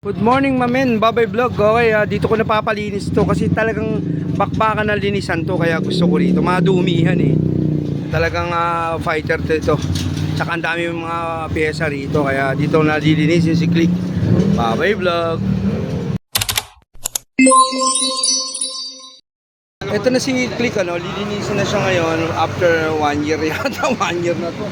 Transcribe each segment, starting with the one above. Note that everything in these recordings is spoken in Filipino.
Good morning mamen, Babay Vlog. Okay, dito ko napapalinis to kasi talagang bakbakan na linisan to, kaya gusto ko rito. Madumihan eh. Talagang fighter to ito. Tsaka ang dami mga pyesa rito, kaya dito nalilinisin si Click. Babay Vlog. Ito na si Click, lilinisin na siya ngayon after 1 year yata. 1 year na to.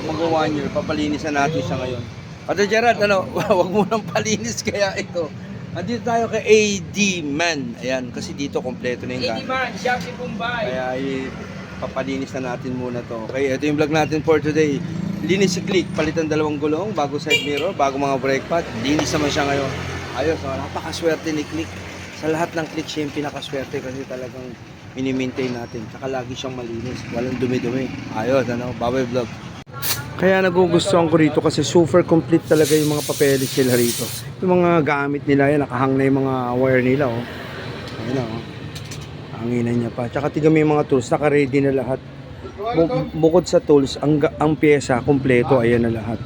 Mag 1 year, papalinisan natin siya ngayon. Pato Gerard, wag mo nang palinis kaya ito. Andito tayo kay AD Man. Ayan, kasi dito kompleto na yung gamit. AD Man, Shopee Bombay. Kaya papalinis na natin muna to. Okay, ito yung vlog natin for today. Linis si Click, palitan 2 gulong, bago side mirror, bago mga brake pad. Linis naman siya ngayon. Ayos, napakaswerte ni Click. Sa lahat ng Click siya yung pinakaswerte kasi talagang mini-maintain natin. Tsaka lagi siyang malinis, walang dumi-dumi. Ayos, Babay Vlog. Kaya nagugustuhan ko rito kasi super complete talaga yung mga papeles nila rito. Yung mga gamit nila yan, nakahang na yung mga wire nila. Ayun hanginan niya pa. Tsaka tignan mo yung mga tools, naka-ready na lahat. Bukod sa tools, ang pyesa, kompleto, ayan na lahat.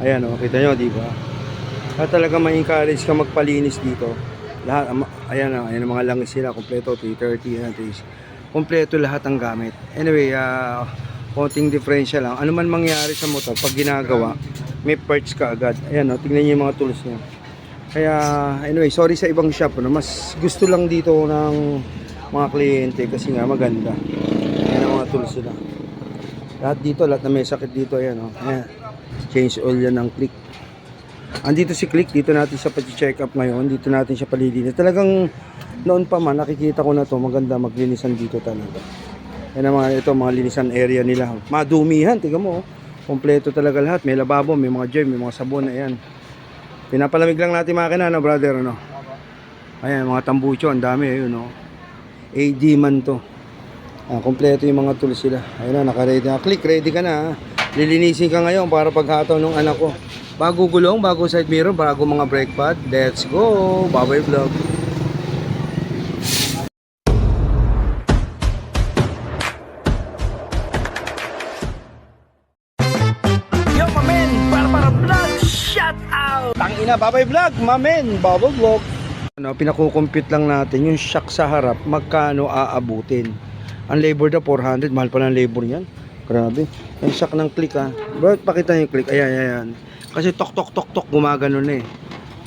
Ayan kita nyo, di ba? Kaya talaga ma-encourage ka magpalinis dito. Lahat, ayan ang mga langis nila, kompleto, 330, kompleto lahat ang gamit. Anyway, konting diferensya lang. Ano man mangyari sa motor, pag ginagawa, may parts ka agad. Ayan, tingnan niyo yung mga tools niya. Kaya, anyway, sorry sa ibang shop. Mas gusto lang dito ng mga kliyente kasi nga maganda. Ayan ang mga tools nila. Lahat dito, lahat na may sakit dito. Ayan, ayan. Change oil yan ng Click. Andito si Click, dito natin siya pa-check up ngayon. Dito natin siya palilinis. Talagang noon pa man, nakikita ko na to maganda maglinisan dito talaga. Yan ang mga linisan area nila. Madumihan, tingnan mo. Kompleto talaga lahat. May lababo, may mga germ, may mga sabon. Ayan. Pinapalamig lang natin makina, brother, Ayan, mga tambucho, ang dami, ayun, AD Man to. Kompleto yung mga tools sila. Ayun naka-ready na. Click, ready ka na. Lilinisin ka ngayon para paghataw ng anak ko. Bago gulong, bago side mirror, bago mga brake pad. Let's go! Babay Vlog. Tangina, Babay Vlog, mamen, Babay Vlog. Pinakukompute lang natin yung shock sa harap, magkano aabutin. Ang labor na 400, mahal pa ng labor niyan. Grabe. Yung shock ng Click Bro, pakita yung Click. Ayan. Kasi tok tok tok tok gumagano na eh.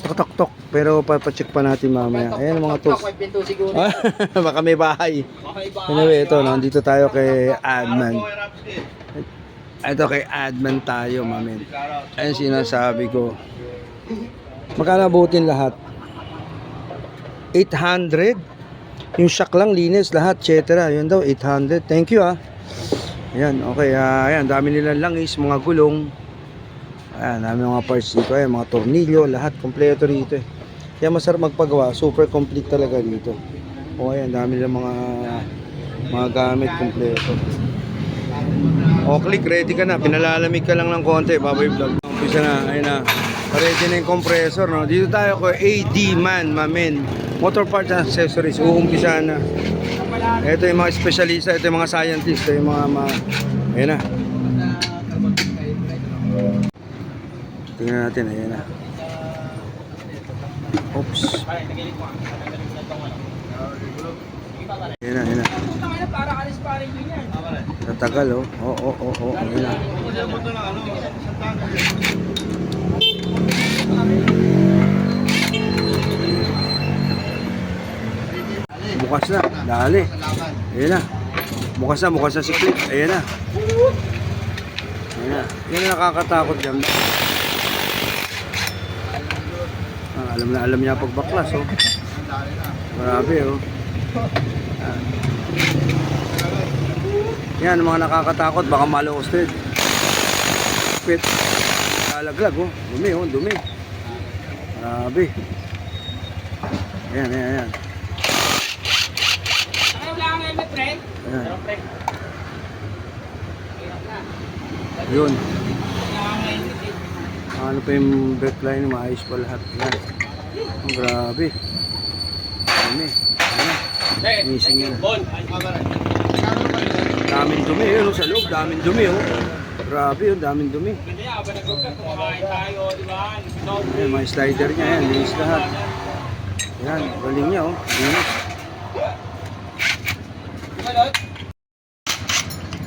Tok tok tok. Pero papacheck pa natin mamaya. Ayan ang mga tools. Baka may bahay. Anyway, ito, nandito tayo kay Adman. Ito kay Adman tayo, mamen. Ayan sinasabi ko. Magkano abutin lahat? 800. Yung shock lang, linis lahat, etc. Yun daw, 800. Thank you Ayan, okay. Ayan, dami nilang langis, mga gulong. Ayan, dami mga parts dito. Ayan, mga tornilyo, lahat kompleto rito Kaya masarap magpagawa. Super complete talaga dito. O ayan, dami nilang mga gamit kompleto. O Click, ready ka na. Pinalalamig ka lang ng konti. Babay Vlog. Umpisa na, ayun na. Ready na yung compressor, Dito tayo ko AD Man, mamen. Motor parts and accessories. Uumpisa na. Ito yung mga specialista, ito yung mga scientist, ito yung mga ayun na. Tingnan natin, ayun na. Oops. Ayun na. Tatagal, Oo, ayun na. Bukas na, dali. Ayan na. Bukas na si Click. Ayan na. Yan na nakakatakot dyan. Alam niya pagbaklas, Grabe, Yan, mga nakakatakot. Baka malo-hosted. Pit. Lalaglag, Dumi. Grabe. Ayan. Yun. Ano pa yung brake line, maayos pa lahat. Yan. Grabe. Dumi. Missing yan. Daming dumi sa loob. Daming dumi Grabe daming dumi. Ayan, mga slider niya, ayan, linis lahat. Ayan, galing niya, oh. Linis.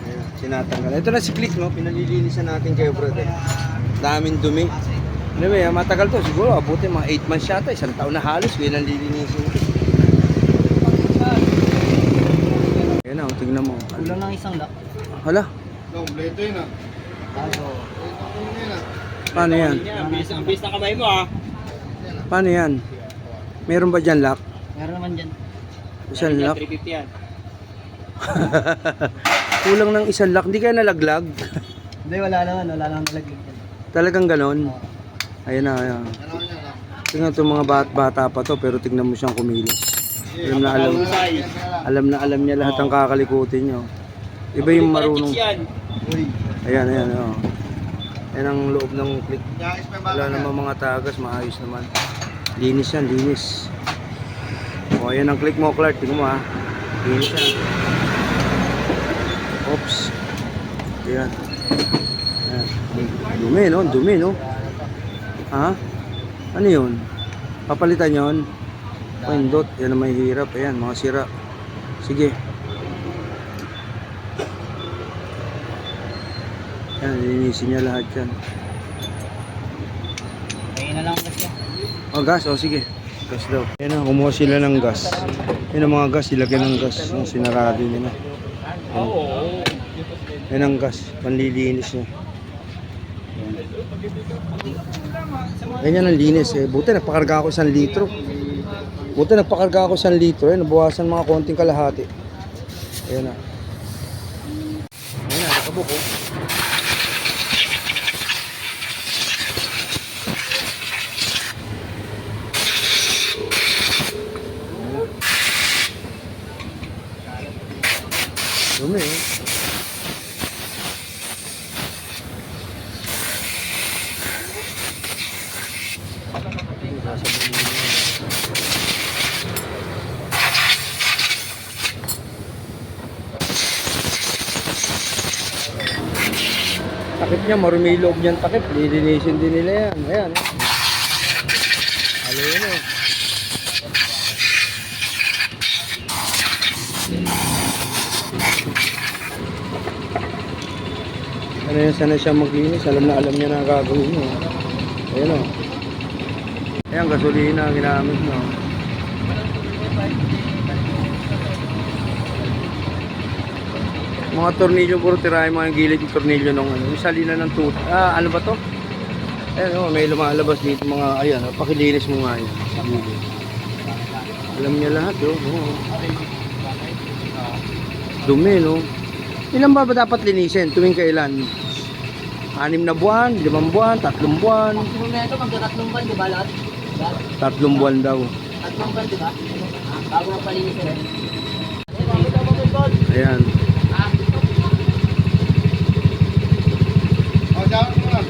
Ayan, sinatanggal. Ito na si Click, no? Pinalilinisan natin kayo, brother. Daming dumi. Anyway, matagal to. Siguro, abutin mga 8 months yata. Isang taon na halos. Pinalilinisan. Ayan na, tignan mo. Kulang ng isang lock. Hala, Kompleto yun ah. paano yan? Ang bis na kamay mo ah. Paano yan? Meron ba dyan lock? Meron naman dyan. Isang lock? 350 yan. Kulang ng isang lock. Hindi kaya nalaglag? Hindi, wala naman nalaglag dyan. Talagang ganon? Ayan na, ayan. Tingnan itong mga bata pa to, pero tignan mo siyang kumilos. Alam niya lahat ng kakalikutin niya. Iba yung marunong. Ayan, ayan, oh. Ayan ang loob ng Click. Wala naman mga tagas, maayos naman. Linis yan, linis. O, ayan ang Click mo, Clark. Tingnan mo, ha. Linis yan. Oops. Ayan. Ayan. Dumi, no? Dumi, no? Ha? Ano yun? Papalitan yun? Pindot. Yan ang may hirap. Ayan, mga sira. Sige. Ayan, linisin niya lahat yan. Ayun na lang kasi. Oh, gas. Oh, sige. Gas daw. Ayan na, kumuha sila ng gas. Ayan ang mga gas. Ilagyan ng gas. Yung sinarado nila. Ayan ang gas. Panlilinis niya. Ayan ang linis eh. Buti nagpakarga ako 1 litro. Buti nagpakarga ako 1 litro eh. Nabawasan mga konting kalahati. Ayan na. Ayan na, nakabuk oh. Dumi eh. Takip niya, marumi yung loob niyan takip. Lilinisin din nila yan. Ayan. Halo yun eh. Ano yun, sana siya maglinis. Alam niya na gagawin mo. Ayan o. Ayan, gasolina ang ginamit mo. Mga tornilyo, puro tirahin mga gilid yung tornilyo ng ano. Yung salina ng tut. Ah, ano ba to? Ayan o, may lumalabas dito mga, ayan, pakilinis mo nga yan. Alam niya lahat o. Oh. Dumi no. Ilan ba dapat linisin? Tuwing kailan? 6 na buwan, 5 buwan, 3 buwan. Maximum na ito, magka-3 buwan, di ba lahat? 3 buwan daw. 3 buwan, di ba? Bago magpalinis rin. Ayan. Oh, dyan mo lang.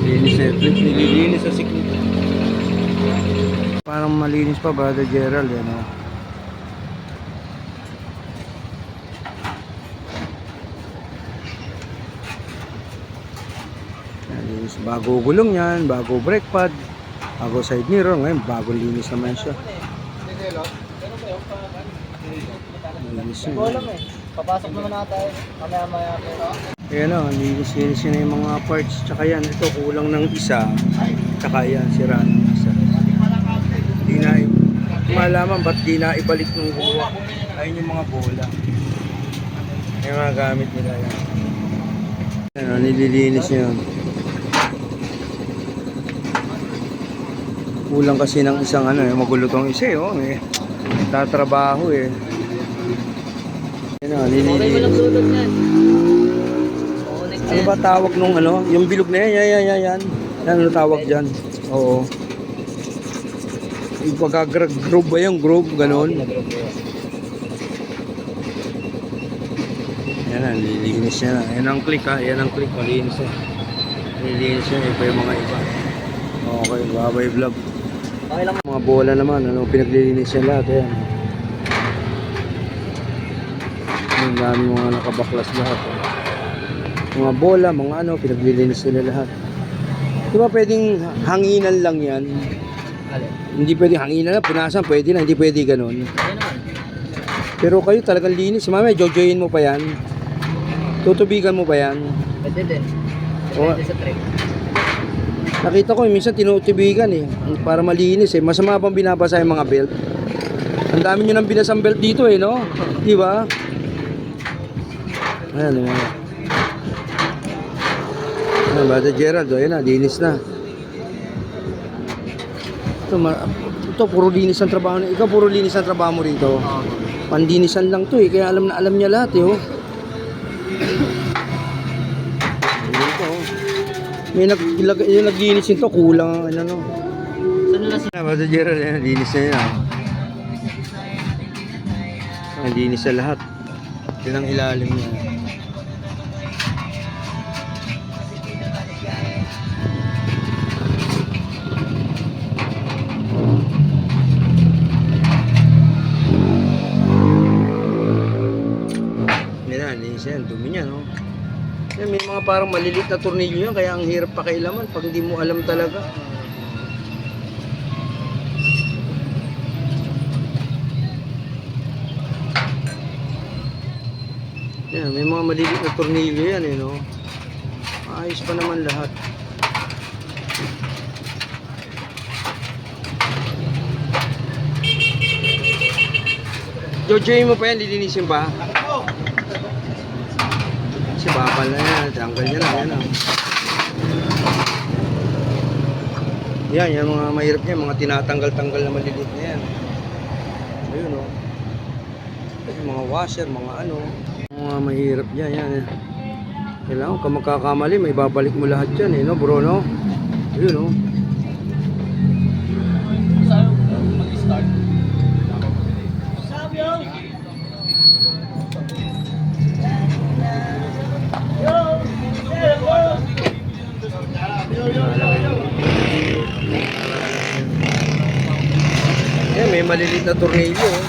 Linis na ito. Nililinis sa siklit. Parang malinis pa, Brother Gerald. Yan o. Linis. Bago gulong yan, bago brake pad, bago side mirror. Ngayon, bago linis naman siya. Linis na. Papasok naman na tayo. Mamaya-maya. Ayan o, linis-linis yun na yung mga parts. Tsaka yan, ito kulang ng isa. Tsaka yan, sira ng isa. Di na, malaman ba't di na ibalik ng buwa. Ayun yung mga bola. Yung mga gamit nila yan. Ayan o, nililinis yun. Kulang kasi ng isang ano, magulo tong isa eh. Oh, eh. Tatrabaho eh. Ayan o, Okay mo lang nililinis. dudot yan. Ano ba tawag nung ano? Yung bilog na yan, yan. Yan, ano tawag dyan? Oo. Yung pagka-groove ba yung groove? Ganon. Yan na, lilinis niya na. Yan ang Click ha. Yan ang Click. Malinis niya. Lilinis niya. Iba yung mga iba. Okay, babay vlog. Okay lang. Mga bola naman, ano, pinaglilinis niya lahat. Ayan. Ang dami mga nakabaklas lahat. Mga bola, mga ano, pinaglilinis nila lahat. Di ba pwedeng hanginan lang yan? Alin? Hindi pwedeng hanginan lang, punasan, pwede na, hindi pwede ganun. Yan naman. Pero kayo talagang linis. Mamaya, jojoyin mo pa yan. Tutubigan mo pa yan. Pwede din. Oo. Depende sa trip. Nakita ko, minsan tinutubigan eh. Para malinis eh. Masama bang binabasa yung mga belt? Ang dami nyo nang binasang belt dito eh, no? Di ba? Ayan, mga. Ayan, Brother Gerald, ayan na, linis na. Ito, puro linis ang trabaho. Ikaw, puro linis ang trabaho mo rito. Pandinisan lang to eh, kaya alam na alam niya lahat eh, oh. Dito, oh. May yung naglinis nito, kulang, ano, no. Saan nila Ah, Brother Gerald, ayan, linis na yan, ah. Ang linis na lahat. Yan ang ilalim niya. Yan, linis yan. Dumi niya, no? Yan, may mga parang malilit na tornilyo yan, kaya ang hirap pakailaman pag hindi mo alam talaga. Yan, may mga malilit na tornilyo yan, eh, no? Ayos pa naman lahat. Jojoy mo pa yan, lilinisin pa? Si bakal na yan, tanggal niya lang, yan, oh. Yan, yung mga mahirap niya, mga tinatanggal-tanggal na malilit na yan. Ayun, oh. Yung mga washer, mga ano. Mga mahirap niya, yan, eh. Kailangan ka magkakamali, may babalik mo lahat yan, eh, no, bro, no? Ayun, oh. Saan mag-start? Eh, may malilit na tornilyo, oh.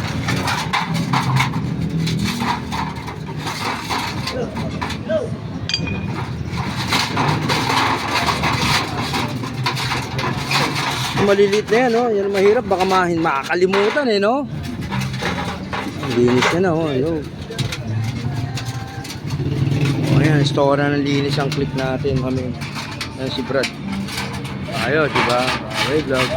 Maliliit na yan, no? Yan ang mahirap, baka makakalimutan, eh, no? Ang linis na, no? Ayun. Ayan, store na ng linis ang click natin kami. Ayan si Brad. Ayos, diba? Okay, vlog.